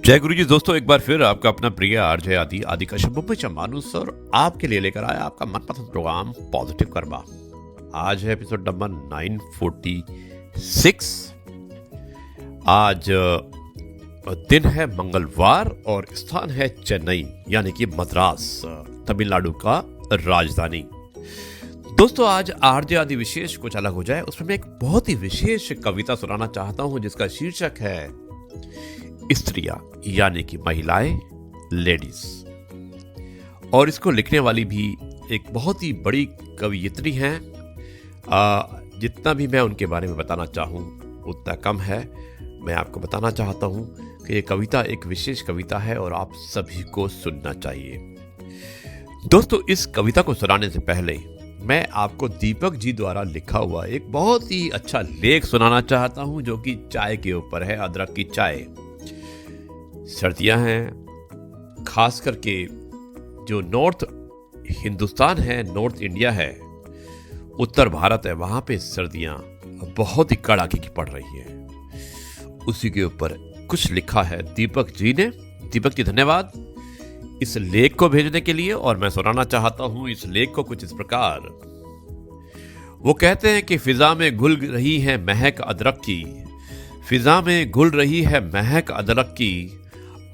जय गुरु जी। दोस्तों, एक बार फिर आपका अपना प्रिय आरजे आदि आदि का शब्द मानुस और आपके लिए लेकर आया आपका मनपसंद प्रोग्राम पॉजिटिव कर्मा। आज है एपिसोड नंबर 946। आज दिन है मंगलवार और स्थान है चेन्नई यानी कि मद्रास, तमिलनाडु का राजधानी। दोस्तों, आज आरजे आदि विशेष कुछ अलग हो जाए उसमें मैं एक बहुत ही विशेष कविता सुनाना चाहता हूं जिसका शीर्षक है स्त्रियां यानी कि महिलाएं, लेडीज। और इसको लिखने वाली भी एक बहुत ही बड़ी कवयित्री हैं। जितना भी मैं उनके बारे में बताना चाहूँ उतना कम है। मैं आपको बताना चाहता हूँ कि ये कविता एक विशेष कविता है और आप सभी को सुनना चाहिए। दोस्तों, इस कविता को सुनाने से पहले मैं आपको दीपक जी द्वारा लिखा हुआ एक बहुत ही अच्छा लेख सुनाना चाहता हूँ जो कि चाय के ऊपर है, अदरक की चाय। सर्दियां हैं, खास करके जो नॉर्थ हिंदुस्तान है, नॉर्थ इंडिया है, उत्तर भारत है, वहां पे सर्दियां बहुत ही कड़ाके की पड़ रही है। उसी के ऊपर कुछ लिखा है दीपक जी ने। दीपक जी, धन्यवाद इस लेख को भेजने के लिए। और मैं सुनाना चाहता हूं इस लेख को कुछ इस प्रकार। वो कहते हैं कि फिजा में घुल रही है महक अदरक की, फिजा में घुल रही है महक अदरक की,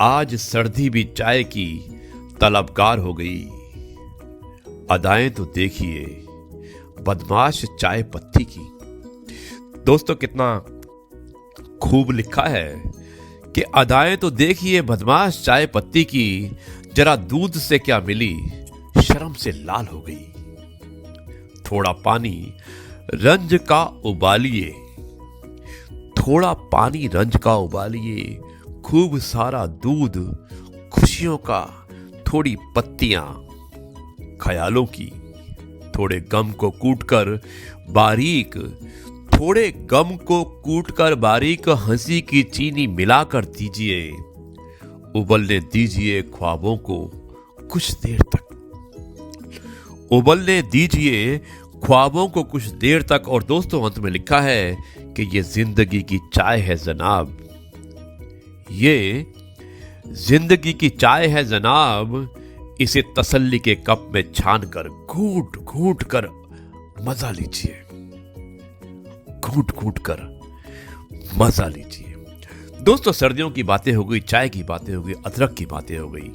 आज सर्दी भी चाय की तलबगार हो गई। अदाएं तो देखिए बदमाश चाय पत्ती की। दोस्तों, कितना खूब लिखा है कि अदाएं तो देखिए बदमाश चाय पत्ती की, जरा दूध से क्या मिली शर्म से लाल हो गई। थोड़ा पानी रंज का उबालिए, थोड़ा पानी रंज का उबालिए, खूब सारा दूध खुशियों का, थोड़ी पत्तियां ख्यालों की, थोड़े गम को कूटकर बारीक, थोड़े गम को कूटकर बारीक हंसी की चीनी मिलाकर दीजिए, उबलने दीजिए ख्वाबों को कुछ देर तक, उबलने दीजिए ख्वाबों को कुछ देर तक। और दोस्तों, अंत में लिखा है कि ये जिंदगी की चाय है जनाब, ये जिंदगी की चाय है जनाब, इसे तसल्ली के कप में छान कर घूट घूट कर मजा लीजिए, घूट घूट कर मजा लीजिए। दोस्तों, सर्दियों की बातें हो गई, चाय की बातें हो गई, अदरक की बातें हो गई,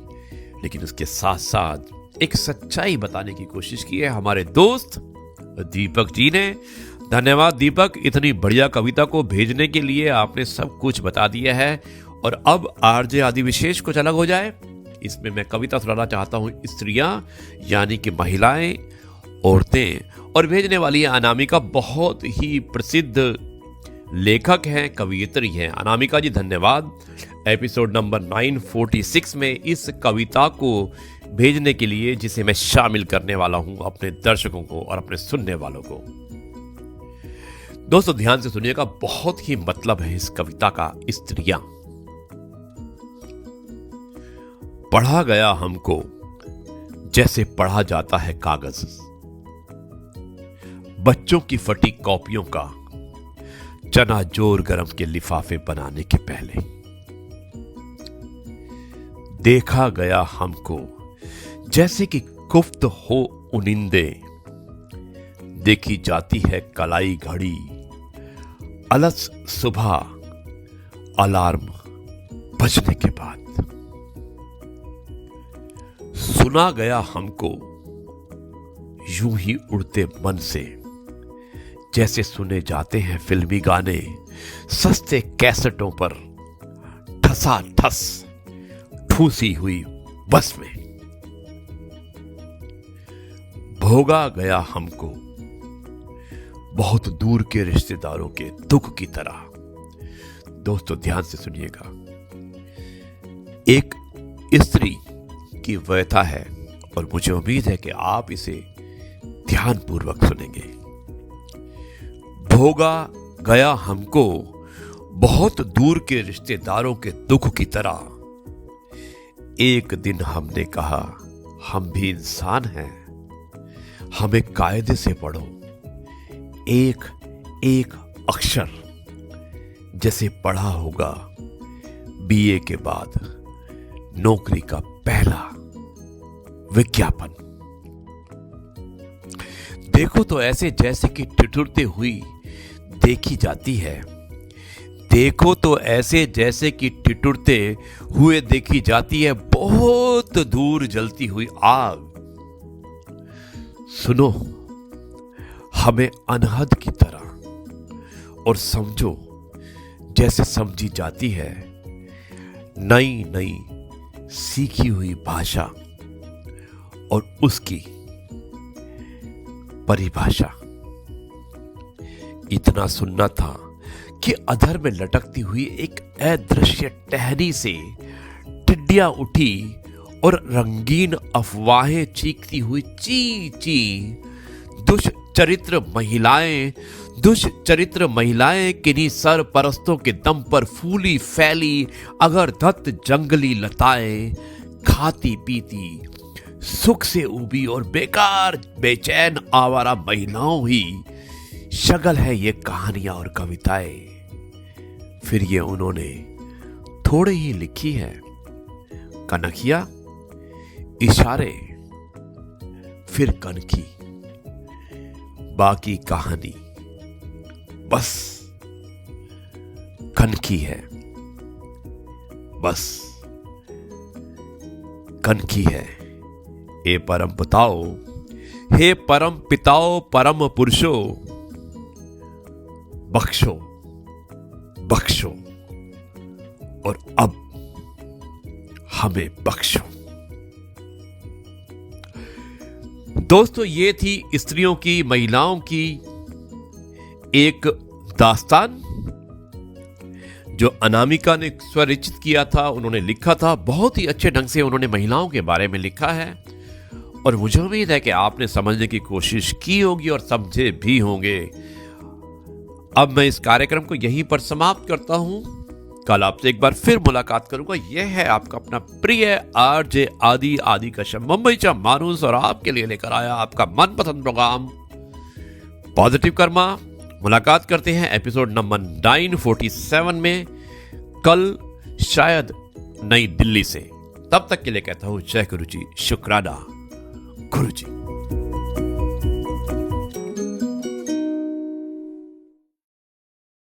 लेकिन उसके साथ साथ एक सच्चाई बताने की कोशिश की है हमारे दोस्त दीपक जी ने। धन्यवाद दीपक, इतनी बढ़िया कविता को भेजने के लिए। आपने सब कुछ बता दिया है। और अब आरजे आदि विशेष कुछ अलग हो जाए इसमें मैं कविता सुनाना चाहता हूं स्त्रियां यानी कि महिलाएं, औरतें। और भेजने वाली है अनामिका, बहुत ही प्रसिद्ध लेखक हैं, कवयित्री हैं। अनामिका जी, धन्यवाद एपिसोड नंबर 946 में इस कविता को भेजने के लिए, जिसे मैं शामिल करने वाला हूं अपने दर्शकों को और अपने सुनने वालों को। दोस्तों, ध्यान से सुनिएगा, बहुत ही मतलब है इस कविता का। स्त्रियां। पढ़ा गया हमको जैसे पढ़ा जाता है कागज, बच्चों की फटी कॉपियों का चना जोर गरम के लिफाफे बनाने के पहले। देखा गया हमको जैसे कि कुफ्त हो उनिंदे, देखी जाती है कलाई घड़ी, अलस सुबह अलार्म बजने के बाद। सुना गया हमको यूं ही उड़ते मन से, जैसे सुने जाते हैं फिल्मी गाने सस्ते कैसेटों पर, ठसा ठस ठूसी हुई बस में। भोगा गया हमको बहुत दूर के रिश्तेदारों के दुख की तरह। दोस्तों, ध्यान से सुनिएगा, एक स्त्री की व्यथा है और मुझे उम्मीद है कि आप इसे ध्यानपूर्वक सुनेंगे। भोगा गया हमको बहुत दूर के रिश्तेदारों के दुख की तरह, एक दिन हमने कहा हम भी इंसान हैं, हमें कायदे से पढ़ो, एक एक अक्षर जैसे पढ़ा होगा बीए के बाद नौकरी का पहला विज्ञापन। देखो तो ऐसे जैसे कि ठिठुरते हुई देखी जाती है, देखो तो ऐसे जैसे कि ठिठुरते हुए देखी जाती है बहुत दूर जलती हुई आग। सुनो हमें अनहद की तरह और समझो जैसे समझी जाती है नई नई सीखी हुई भाषा और उसकी परिभाषा। इतना सुनना था कि अधर में लटकती हुई एक अदृश्य टहनी से टिड्डियां उठी और रंगीन अफवाहें चीखती हुई ची ची दुष्चरित्र महिलाएं किन्हीं सरपरस्तों के दम पर फूली फैली अगरधत जंगली लताएं खाती पीती सुख से उबी और बेकार बेचैन आवारा महिलाओं ही शगल है ये कहानियां और कविताएं। फिर ये उन्होंने थोड़े ही लिखी है, कनखिया इशारे फिर कनखी, बाकी कहानी बस कनखी है, बस कनखी है। हे परम पिताओ, हे परम पिताओ परम पुरुषो, बख्शो बख्शो और अब हमें बख्शो। दोस्तों ये थी स्त्रियों की, महिलाओं की एक दास्तान जो अनामिका ने स्वरचित किया था, उन्होंने लिखा था। बहुत ही अच्छे ढंग से उन्होंने महिलाओं के बारे में लिखा है और मुझे उम्मीद है कि आपने समझने की कोशिश की होगी और समझे भी होंगे। अब मैं इस कार्यक्रम को यहीं पर समाप्त करता हूं। कल आपसे एक बार फिर मुलाकात करूंगा। यह है आपका अपना प्रिय आरजे आदि कश्यप, मुंबईचा माणूस, और आपके लिए लेकर आया आपका मनपसंद प्रोग्राम पॉजिटिव कर्मा। मुलाकात करते हैं एपिसोड नंबर 947 में, कल शायद नई दिल्ली से। तब तक के लिए कहता हूं जय गुरु जी, शुक्राना गुरु जी।